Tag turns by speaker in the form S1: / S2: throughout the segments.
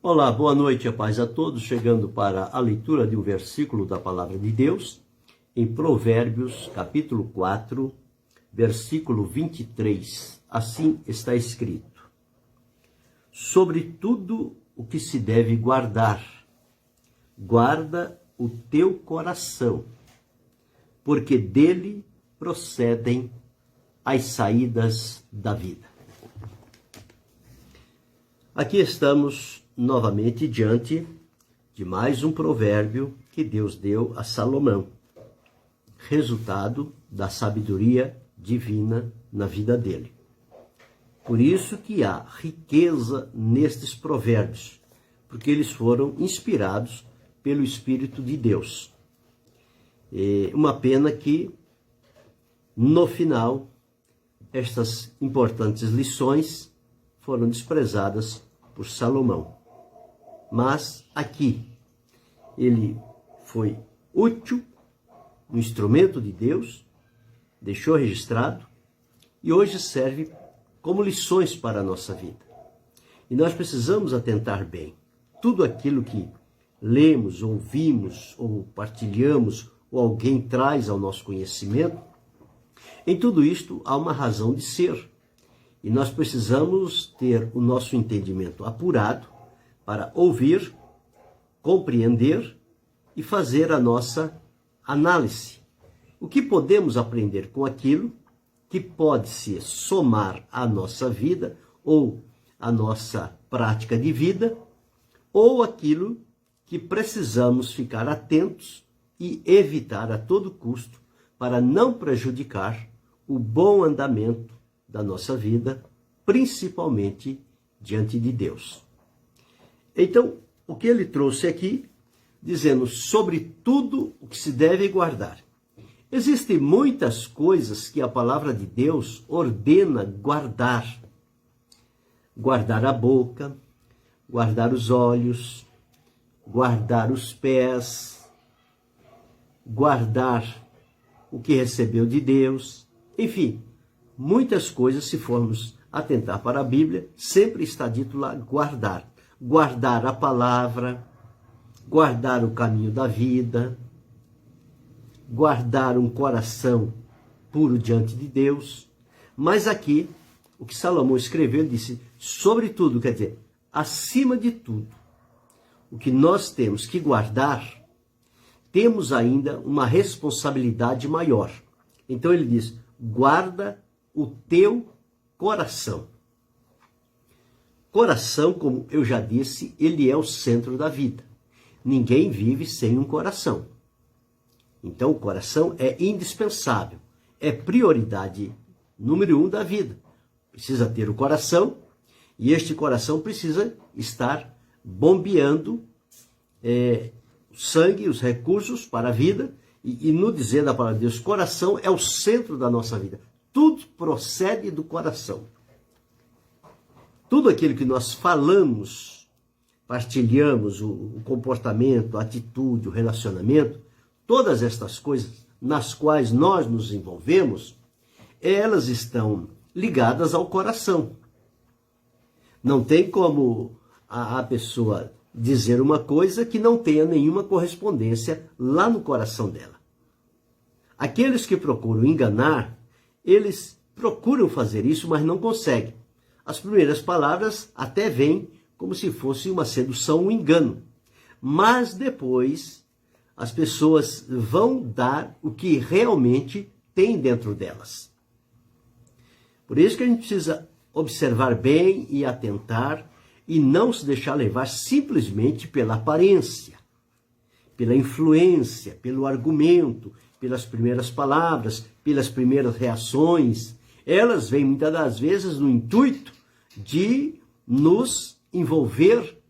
S1: Olá, boa noite, a paz a todos, chegando para a leitura de um versículo da Palavra de Deus, em Provérbios, capítulo 4, versículo 23. Assim está escrito: sobre tudo o que se deve guardar, guarda o teu coração, porque dele procedem as saídas da vida. Aqui estamos novamente diante de mais um provérbio que Deus deu a Salomão, resultado da sabedoria divina na vida dele. Por isso que há riqueza nestes provérbios, porque eles foram inspirados pelo Espírito de Deus. Uma pena que, no final, estas importantes lições foram desprezadas por Salomão. Mas aqui ele foi útil, um instrumento de Deus, deixou registrado e hoje serve como lições para a nossa vida. E nós precisamos atentar bem. Tudo aquilo que lemos, ouvimos ou partilhamos ou alguém traz ao nosso conhecimento, em tudo isto há uma razão de ser. E nós precisamos ter o nosso entendimento apurado para ouvir, compreender e fazer a nossa análise. O que podemos aprender com aquilo que pode se somar à nossa vida ou à nossa prática de vida, ou aquilo que precisamos ficar atentos e evitar a todo custo para não prejudicar o bom andamento da nossa vida, principalmente diante de Deus. Então, o que ele trouxe aqui, dizendo sobre tudo o que se deve guardar. Existem muitas coisas que a palavra de Deus ordena guardar. Guardar a boca, guardar os olhos, guardar os pés, guardar o que recebeu de Deus. Enfim, muitas coisas, se formos atentar para a Bíblia, sempre está dito lá guardar. Guardar a palavra, guardar o caminho da vida, guardar um coração puro diante de Deus. Mas aqui, o que Salomão escreveu, ele disse, sobretudo, quer dizer, acima de tudo, o que nós temos que guardar, temos ainda uma responsabilidade maior. Então ele diz, guarda o teu coração. Coração, como eu já disse, ele é o centro da vida. Ninguém vive sem um coração. Então o coração é indispensável, é prioridade número 1 da vida. Precisa ter o coração e este coração precisa estar bombeando o sangue, os recursos para a vida. E no dizer da palavra de Deus, coração é o centro da nossa vida. Tudo procede do coração. Tudo aquilo que nós falamos, partilhamos, o comportamento, a atitude, o relacionamento, todas estas coisas nas quais nós nos envolvemos, elas estão ligadas ao coração. Não tem como a pessoa dizer uma coisa que não tenha nenhuma correspondência lá no coração dela. Aqueles que procuram enganar, eles procuram fazer isso, mas não conseguem. As primeiras palavras até vêm como se fosse uma sedução, um engano. Mas depois as pessoas vão dar o que realmente tem dentro delas. Por isso que a gente precisa observar bem e atentar e não se deixar levar simplesmente pela aparência, pela influência, pelo argumento, pelas primeiras palavras, pelas primeiras reações. Elas vêm muitas das vezes no intuito de nos envolver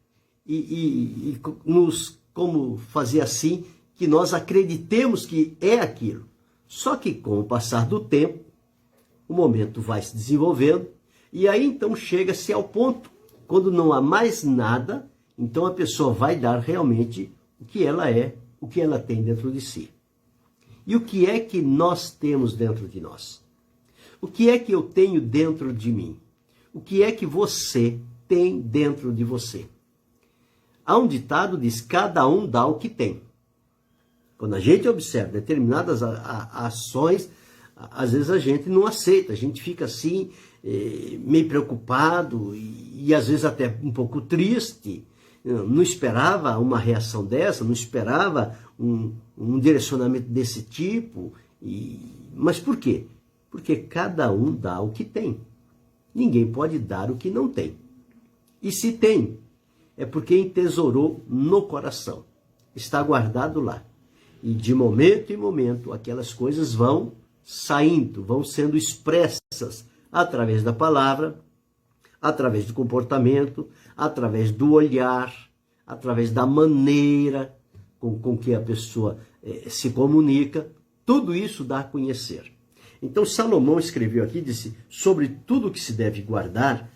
S1: e nos, como fazer assim, que nós acreditemos que é aquilo. Só que com o passar do tempo, o momento vai se desenvolvendo e aí então chega-se ao ponto, quando não há mais nada, então a pessoa vai dar realmente o que ela é, o que ela tem dentro de si. E o que é que nós temos dentro de nós? O que é que eu tenho dentro de mim? O que é que você tem dentro de você? Há um ditado que diz, cada um dá o que tem. Quando a gente observa determinadas ações, às vezes a gente não aceita, a gente fica assim, meio preocupado e às vezes até um pouco triste. Não esperava uma reação dessa, não esperava um direcionamento desse tipo. Mas por quê? Porque cada um dá o que tem. Ninguém pode dar o que não tem. E se tem, é porque entesourou no coração. Está guardado lá. E de momento em momento, aquelas coisas vão saindo, vão sendo expressas através da palavra, através do comportamento, através do olhar, através da maneira com que a pessoa se comunica. Tudo isso dá a conhecer. Então Salomão escreveu aqui, disse, sobre tudo que se deve guardar,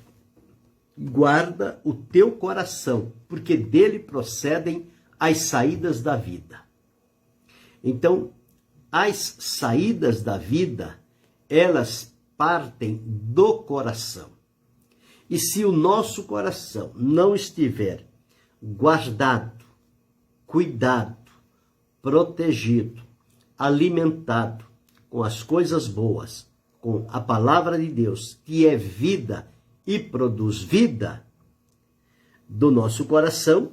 S1: guarda o teu coração, porque dele procedem as saídas da vida. Então, as saídas da vida, elas partem do coração. E se o nosso coração não estiver guardado, cuidado, protegido, alimentado com as coisas boas, com a palavra de Deus, que é vida e produz vida, do nosso coração,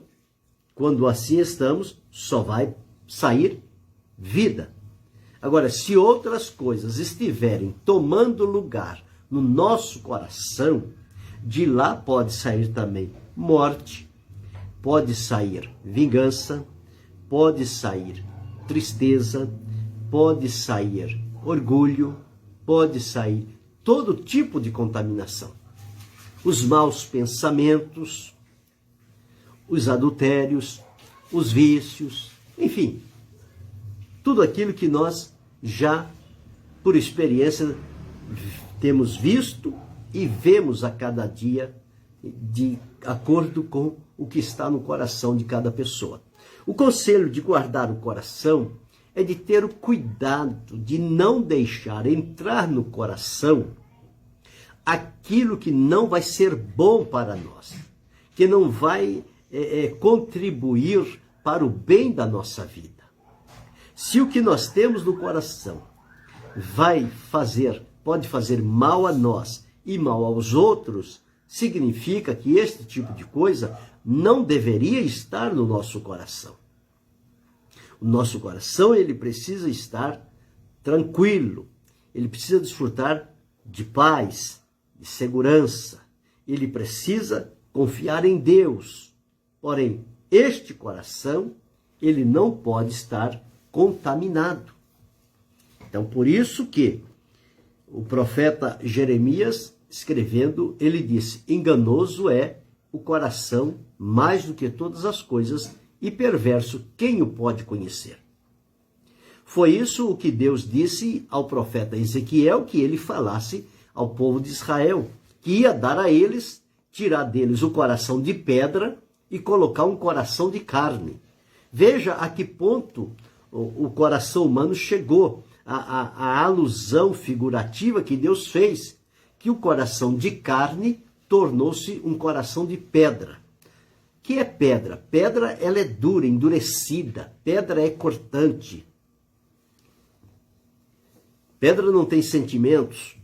S1: quando assim estamos, só vai sair vida. Agora, se outras coisas estiverem tomando lugar no nosso coração, de lá pode sair também morte, pode sair vingança, pode sair tristeza, pode sair orgulho, pode sair todo tipo de contaminação. Os maus pensamentos, os adultérios, os vícios, enfim, tudo aquilo que nós já, por experiência, temos visto e vemos a cada dia de acordo com o que está no coração de cada pessoa. O conselho de guardar o coração é de ter o cuidado de não deixar entrar no coração aquilo que não vai ser bom para nós, que não vai contribuir para o bem da nossa vida. Se o que nós temos no coração pode fazer mal a nós e mal aos outros, significa que este tipo de coisa não deveria estar no nosso coração. O nosso coração, ele precisa estar tranquilo, ele precisa desfrutar de paz, de segurança, ele precisa confiar em Deus. Porém, este coração, ele não pode estar contaminado. Então, por isso que o profeta Jeremias, escrevendo, ele disse, enganoso é o coração mais do que todas as coisas e perverso, quem o pode conhecer? Foi isso o que Deus disse ao profeta Ezequiel, que ele falasse ao povo de Israel, que ia dar a eles, tirar deles o coração de pedra e colocar um coração de carne. Veja a que ponto o coração humano chegou, a alusão figurativa que Deus fez, que o coração de carne tornou-se um coração de pedra. O que é pedra? Pedra, ela é dura, endurecida. Pedra é cortante. Pedra não tem sentimentos.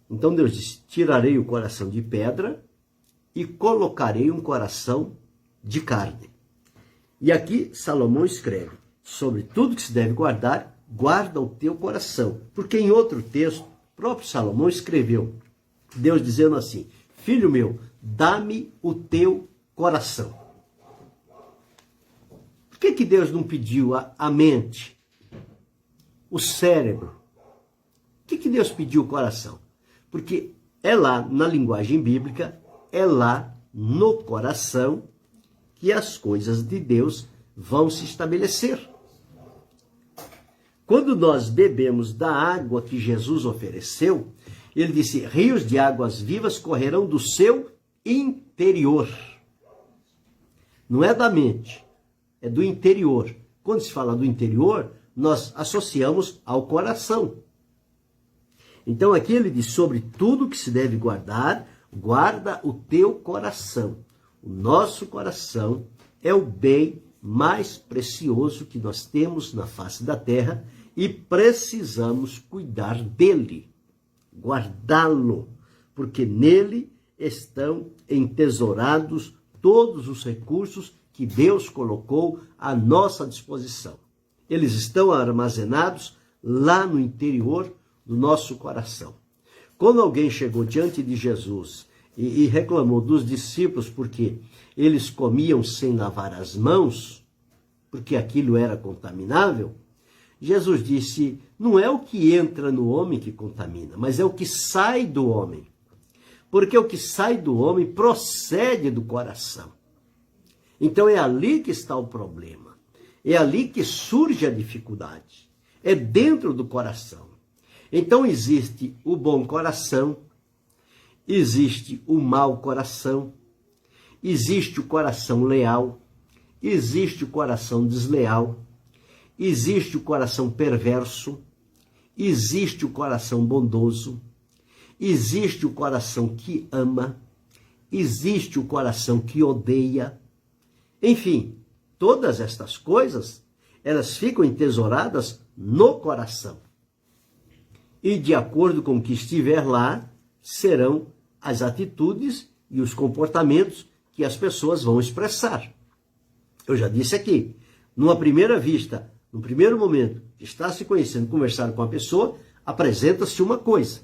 S1: Então Deus disse, tirarei o coração de pedra e colocarei um coração de carne. E aqui Salomão escreve, sobre tudo que se deve guardar, guarda o teu coração. Porque em outro texto, o próprio Salomão escreveu, Deus dizendo assim, filho meu, dá-me o teu coração. Por que Deus não pediu a mente, o cérebro? Por que Deus pediu o coração? Porque é lá, na linguagem bíblica, é lá no coração que as coisas de Deus vão se estabelecer. Quando nós bebemos da água que Jesus ofereceu, ele disse, rios de águas vivas correrão do seu interior. Não é da mente, é do interior. Quando se fala do interior, nós associamos ao coração. Então aqui ele diz, sobre tudo que se deve guardar, guarda o teu coração. O nosso coração é o bem mais precioso que nós temos na face da terra e precisamos cuidar dele, guardá-lo, porque nele estão entesourados todos os recursos que Deus colocou à nossa disposição. Eles estão armazenados lá no interior do nosso coração. Quando alguém chegou diante de Jesus e reclamou dos discípulos porque eles comiam sem lavar as mãos, porque aquilo era contaminável, Jesus disse, não é o que entra no homem que contamina, mas é o que sai do homem. Porque o que sai do homem procede do coração. Então é ali que está o problema. É ali que surge a dificuldade. É dentro do coração. Então existe o bom coração, existe o mau coração, existe o coração leal, existe o coração desleal, existe o coração perverso, existe o coração bondoso, existe o coração que ama, existe o coração que odeia. Enfim, todas estas coisas, elas ficam entesouradas no coração. E de acordo com o que estiver lá, serão as atitudes e os comportamentos que as pessoas vão expressar. Eu já disse aqui, numa primeira vista, no primeiro momento, está se conhecendo, conversar com a pessoa, apresenta-se uma coisa.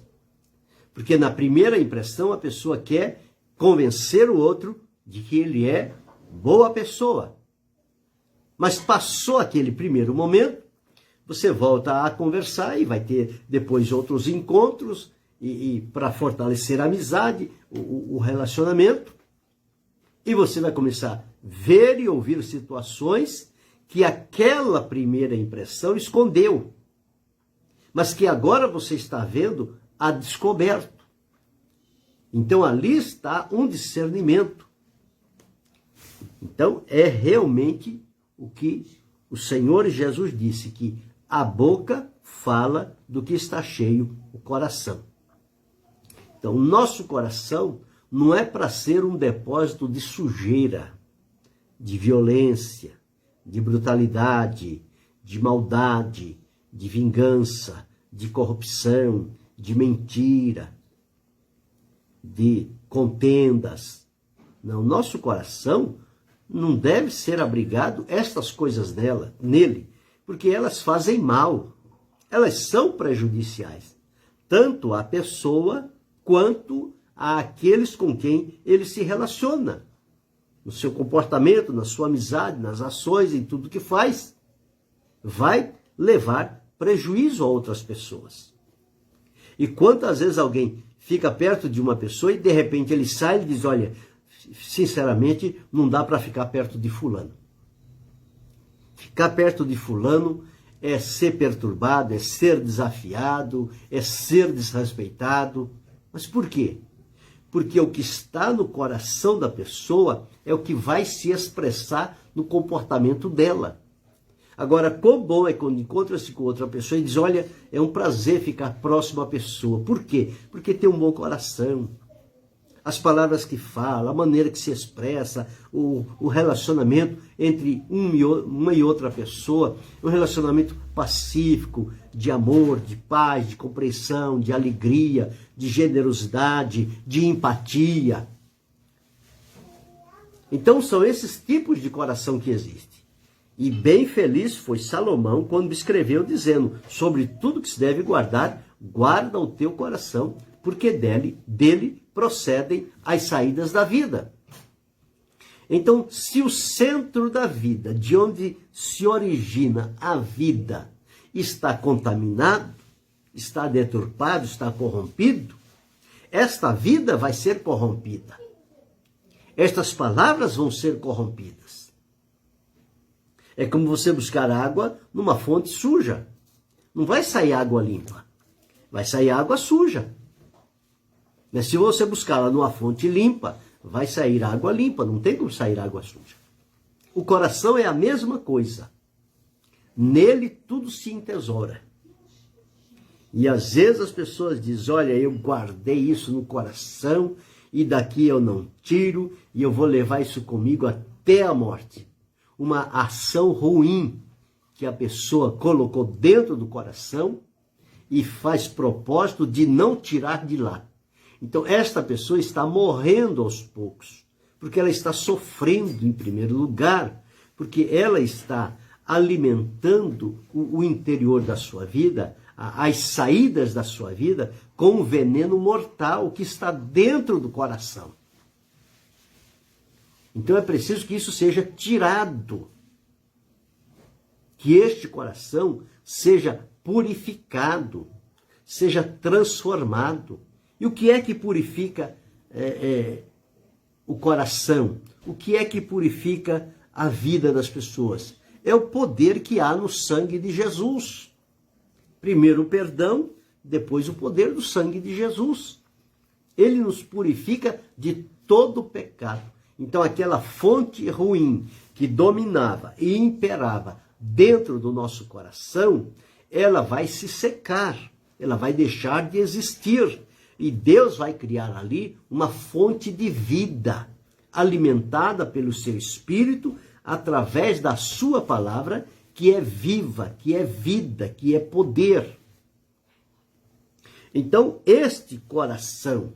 S1: Porque na primeira impressão a pessoa quer convencer o outro de que ele é boa pessoa. Mas passou aquele primeiro momento, você volta a conversar e vai ter depois outros encontros e para fortalecer a amizade, o relacionamento. E você vai começar a ver e ouvir situações que aquela primeira impressão escondeu, mas que agora você está vendo a descoberto. Então ali está um discernimento. Então é realmente o que o Senhor Jesus disse, que a boca fala do que está cheio o coração. Então o nosso coração não é para ser um depósito de sujeira, de violência, de brutalidade, de maldade, de vingança, de corrupção, de mentira, de contendas. Não, nosso coração não deve ser abrigado estas coisas nele, porque elas fazem mal, elas são prejudiciais, tanto à pessoa quanto àqueles com quem ele se relaciona, no seu comportamento, na sua amizade, nas ações, em tudo que faz, vai levar prejuízo a outras pessoas. E quantas vezes alguém fica perto de uma pessoa e de repente ele sai e diz, olha, sinceramente, não dá para ficar perto de fulano. Ficar perto de fulano é ser perturbado, é ser desafiado, é ser desrespeitado. Mas por quê? Porque o que está no coração da pessoa é o que vai se expressar no comportamento dela. Agora, quão bom é quando encontra-se com outra pessoa e diz, olha, é um prazer ficar próximo à pessoa. Por quê? Porque tem um bom coração. As palavras que fala, a maneira que se expressa, o relacionamento entre uma e outra pessoa, um relacionamento pacífico, de amor, de paz, de compreensão, de alegria, de generosidade, de empatia. Então são esses tipos de coração que existem. E bem feliz foi Salomão quando escreveu dizendo, sobre tudo que se deve guardar, guarda o teu coração, porque dele procedem as saídas da vida. Então, se o centro da vida, de onde se origina a vida, está contaminado, está deturpado, está corrompido, esta vida vai ser corrompida. Estas palavras vão ser corrompidas. É como você buscar água numa fonte suja. Não vai sair água limpa, vai sair água suja. Mas se você buscá-la numa fonte limpa, vai sair água limpa, não tem como sair água suja. O coração é a mesma coisa. Nele tudo se entesoura. E às vezes as pessoas dizem, olha, eu guardei isso no coração e daqui eu não tiro, e eu vou levar isso comigo até a morte. Uma ação ruim que a pessoa colocou dentro do coração e faz propósito de não tirar de lá. Então, esta pessoa está morrendo aos poucos, porque ela está sofrendo em primeiro lugar, porque ela está alimentando o interior da sua vida, as saídas da sua vida, com um veneno mortal que está dentro do coração. Então é preciso que isso seja tirado, que este coração seja purificado, seja transformado. E o que é que purifica o coração? O que é que purifica a vida das pessoas? É o poder que há no sangue de Jesus. Primeiro o perdão, depois o poder do sangue de Jesus. Ele nos purifica de todo o pecado. Então aquela fonte ruim que dominava e imperava dentro do nosso coração, ela vai se secar, ela vai deixar de existir. E Deus vai criar ali uma fonte de vida, alimentada pelo seu Espírito, através da sua palavra, que é viva, que é vida, que é poder. Então, este coração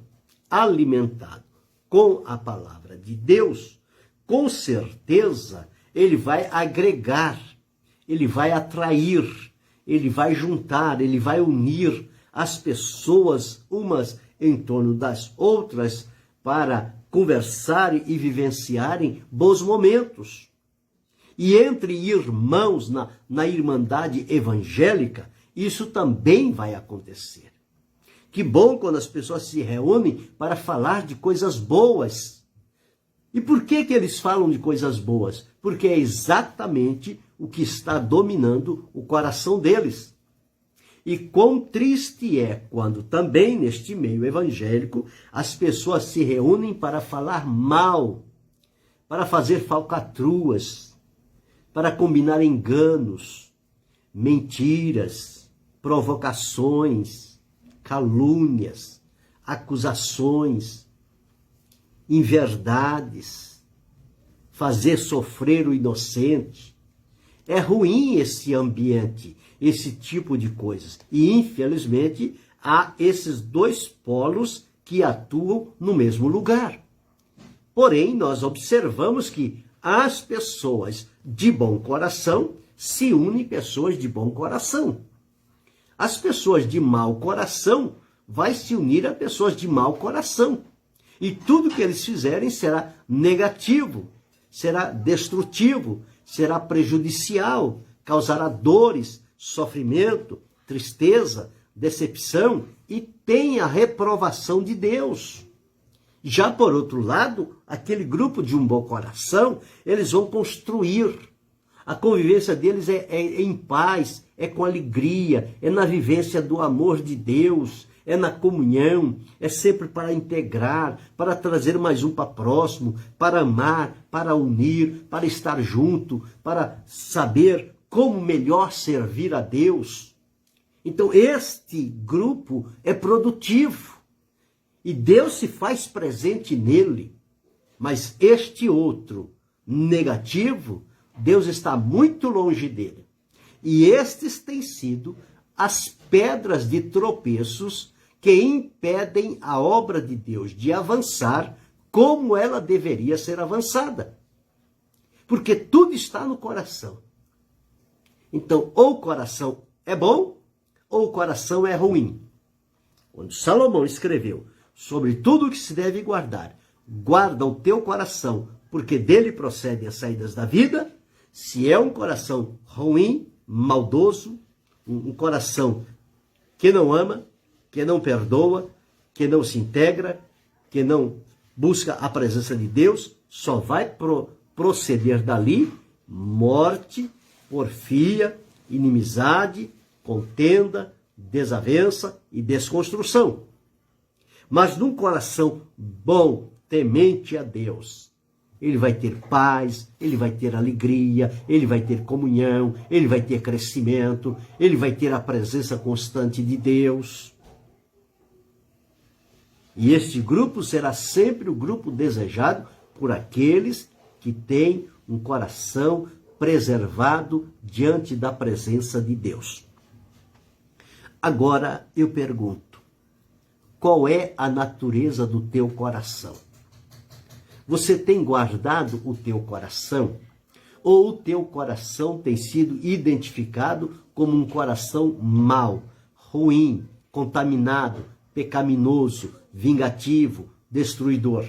S1: alimentado com a palavra de Deus, com certeza, ele vai agregar, ele vai atrair, ele vai juntar, ele vai unir as pessoas umas em torno das outras para conversarem e vivenciarem bons momentos. E entre irmãos na irmandade evangélica, isso também vai acontecer. Que bom quando as pessoas se reúnem para falar de coisas boas. E por que eles falam de coisas boas? Porque é exatamente o que está dominando o coração deles. E quão triste é quando também neste meio evangélico as pessoas se reúnem para falar mal, para fazer falcatruas, para combinar enganos, mentiras, provocações, calúnias, acusações, inverdades, fazer sofrer o inocente. É ruim esse ambiente, esse tipo de coisas. E, infelizmente, há esses dois polos que atuam no mesmo lugar. Porém, nós observamos que as pessoas de bom coração se unem pessoas de bom coração. As pessoas de mau coração vai se unir a pessoas de mau coração. E tudo que eles fizerem será negativo, será destrutivo, será prejudicial, causará dores, sofrimento, tristeza, decepção e tem a reprovação de Deus. Já por outro lado, aquele grupo de um bom coração, eles vão construir. A convivência deles é em paz, é com alegria, é na vivência do amor de Deus, é na comunhão, é sempre para integrar, para trazer mais um para próximo, para amar, para unir, para estar junto, para saber como melhor servir a Deus. Então este grupo é produtivo e Deus se faz presente nele. Mas este outro, negativo, Deus está muito longe dele. E estes têm sido as pedras de tropeços que impedem a obra de Deus de avançar como ela deveria ser avançada. Porque tudo está no coração. Então, ou o coração é bom, ou o coração é ruim. Quando Salomão escreveu sobre tudo o que se deve guardar, guarda o teu coração, porque dele procedem as saídas da vida. Se é um coração ruim, maldoso, um coração que não ama, que não perdoa, que não se integra, que não busca a presença de Deus, só vai proceder dali morte, porfia, inimizade, contenda, desavença e desconstrução. Mas num coração bom, temente a Deus, ele vai ter paz, ele vai ter alegria, ele vai ter comunhão, ele vai ter crescimento, ele vai ter a presença constante de Deus. E este grupo será sempre o grupo desejado por aqueles que têm um coração preservado diante da presença de Deus. Agora eu pergunto, qual é a natureza do teu coração? Você tem guardado o teu coração? Ou o teu coração tem sido identificado como um coração mau, ruim, contaminado, pecaminoso, vingativo, destruidor?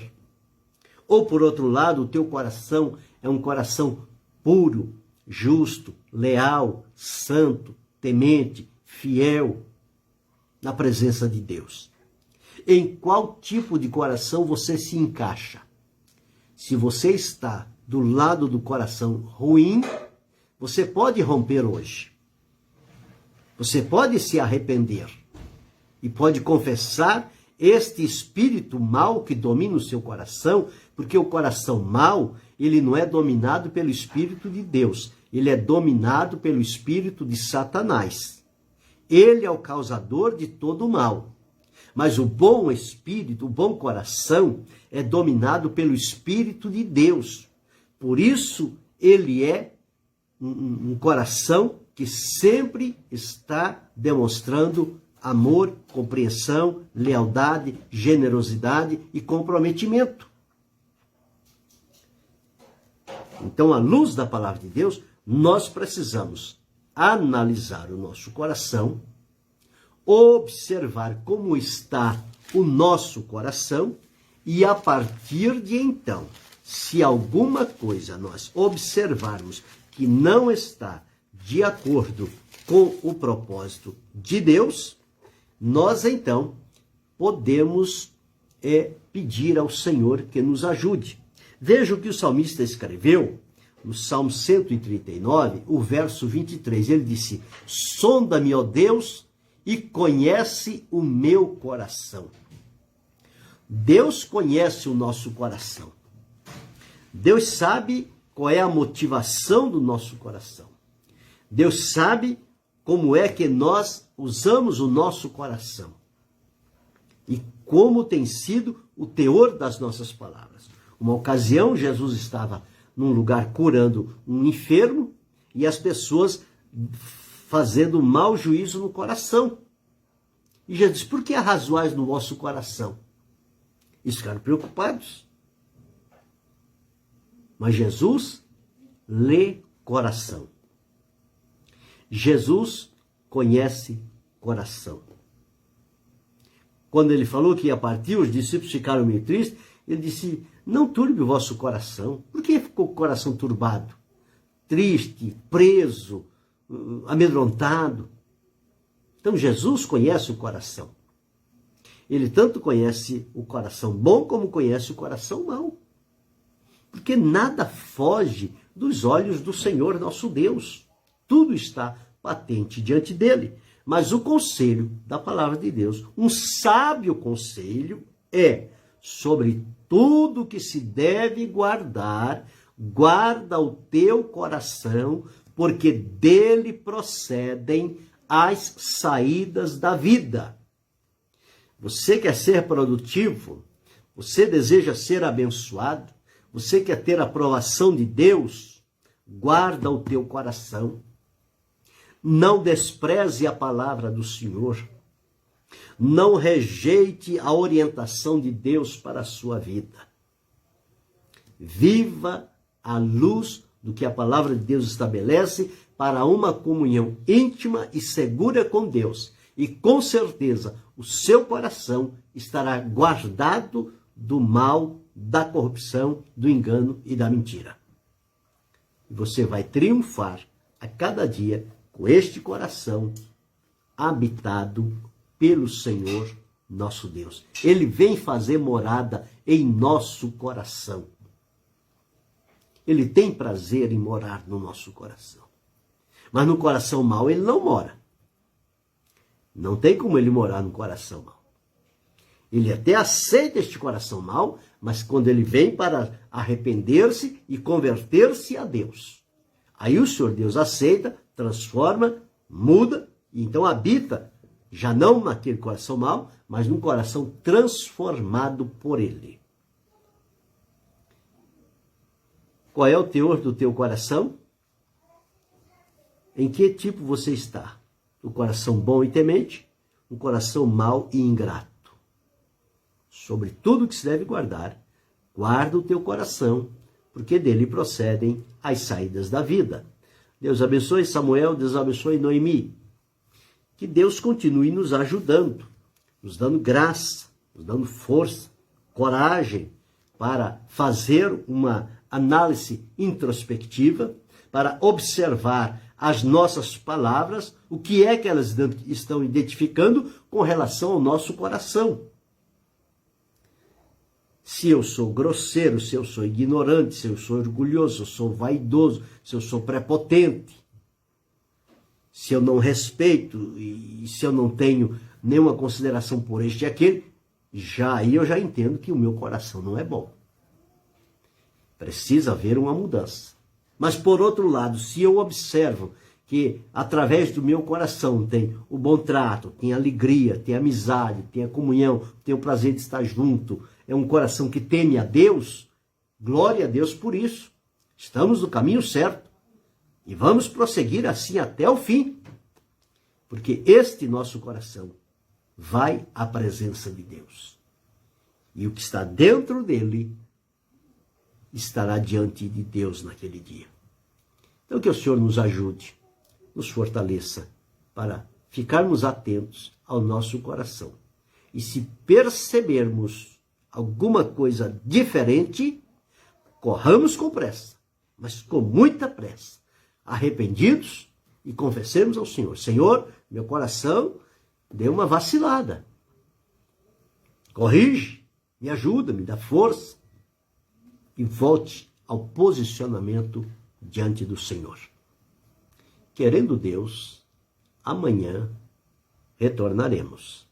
S1: Ou, por outro lado, o teu coração é um coração puro, justo, leal, santo, temente, fiel, na presença de Deus? Em qual tipo de coração você se encaixa? Se você está do lado do coração ruim, você pode romper hoje. Você pode se arrepender e pode confessar este espírito mau que domina o seu coração, porque o coração mau, ele não é dominado pelo Espírito de Deus, ele é dominado pelo espírito de Satanás. Ele é o causador de todo o mal. Mas o bom espírito, o bom coração, é dominado pelo Espírito de Deus. Por isso, ele é um coração que sempre está demonstrando amor, compreensão, lealdade, generosidade e comprometimento. Então, à luz da palavra de Deus, nós precisamos analisar o nosso coração, observar como está o nosso coração e, a partir de então, se alguma coisa nós observarmos que não está de acordo com o propósito de Deus, nós então podemos pedir ao Senhor que nos ajude. Veja o que o salmista escreveu no Salmo 139, o verso 23. Ele disse: sonda-me, ó Deus, e conhece o meu coração. Deus conhece o nosso coração. Deus sabe qual é a motivação do nosso coração. Deus sabe como é que nós usamos o nosso coração e como tem sido o teor das nossas palavras. Uma ocasião, Jesus estava num lugar curando um enfermo e as pessoas fazendo mau juízo no coração. E Jesus disse: por que arrazoais no vosso coração? Eles ficaram preocupados. Mas Jesus lê coração. Jesus conhece coração. Quando ele falou que ia partir, os discípulos ficaram meio tristes. Ele disse: não turbe o vosso coração. Por que ficou com o coração turbado? Triste, preso, amedrontado. Então Jesus conhece o coração. Ele tanto conhece o coração bom como conhece o coração mau. Porque nada foge dos olhos do Senhor nosso Deus. Tudo está patente diante dele. Mas o conselho da palavra de Deus, um sábio conselho, é: sobre tudo que se deve guardar, guarda o teu coração, porque dele procedem as saídas da vida. Você quer ser produtivo? Você deseja ser abençoado? Você quer ter a aprovação de Deus? Guarda o teu coração. Não despreze a palavra do Senhor. Não rejeite a orientação de Deus para a sua vida. Viva à luz do que a palavra de Deus estabelece para uma comunhão íntima e segura com Deus. E com certeza o seu coração estará guardado do mal, da corrupção, do engano e da mentira. E você vai triunfar a cada dia com este coração habitado pelo Senhor nosso Deus. Ele vem fazer morada em nosso coração. Ele tem prazer em morar no nosso coração. Mas no coração mau ele não mora. Não tem como ele morar no coração mau. Ele até aceita este coração mau, mas quando ele vem para arrepender-se e converter-se a Deus, aí o Senhor Deus aceita, transforma, muda, e então habita Já não naquele coração mau, mas num coração transformado por ele. Qual é o teor do teu coração? Em que tipo você está? O coração bom e temente? Um coração mau e ingrato? Sobre tudo que se deve guardar, guarda o teu coração, porque dele procedem as saídas da vida. Deus abençoe Samuel, Deus abençoe Noemi. Que Deus continue nos ajudando, nos dando graça, nos dando força, coragem para fazer uma análise introspectiva, para observar as nossas palavras, o que é que elas estão identificando com relação ao nosso coração. Se eu sou grosseiro, se eu sou ignorante, se eu sou orgulhoso, se eu sou vaidoso, se eu sou prepotente, se eu não respeito e se eu não tenho nenhuma consideração por este e aquele, aí eu já entendo que o meu coração não é bom. Precisa haver uma mudança. Mas por outro lado, se eu observo que através do meu coração tem o bom trato, tem alegria, tem amizade, tem a comunhão, tem o prazer de estar junto, é um coração que teme a Deus, glória a Deus por isso. Estamos no caminho certo e vamos prosseguir assim até o fim, porque este nosso coração vai à presença de Deus. E o que está dentro dele estará diante de Deus naquele dia. Então que o Senhor nos ajude, nos fortaleça para ficarmos atentos ao nosso coração. E se percebermos alguma coisa diferente, corramos com pressa, mas com muita pressa, arrependidos e confessemos ao Senhor: Senhor, meu coração deu uma vacilada. Corrige, me ajuda, me dá força e volte ao posicionamento diante do Senhor. Querendo Deus, amanhã retornaremos.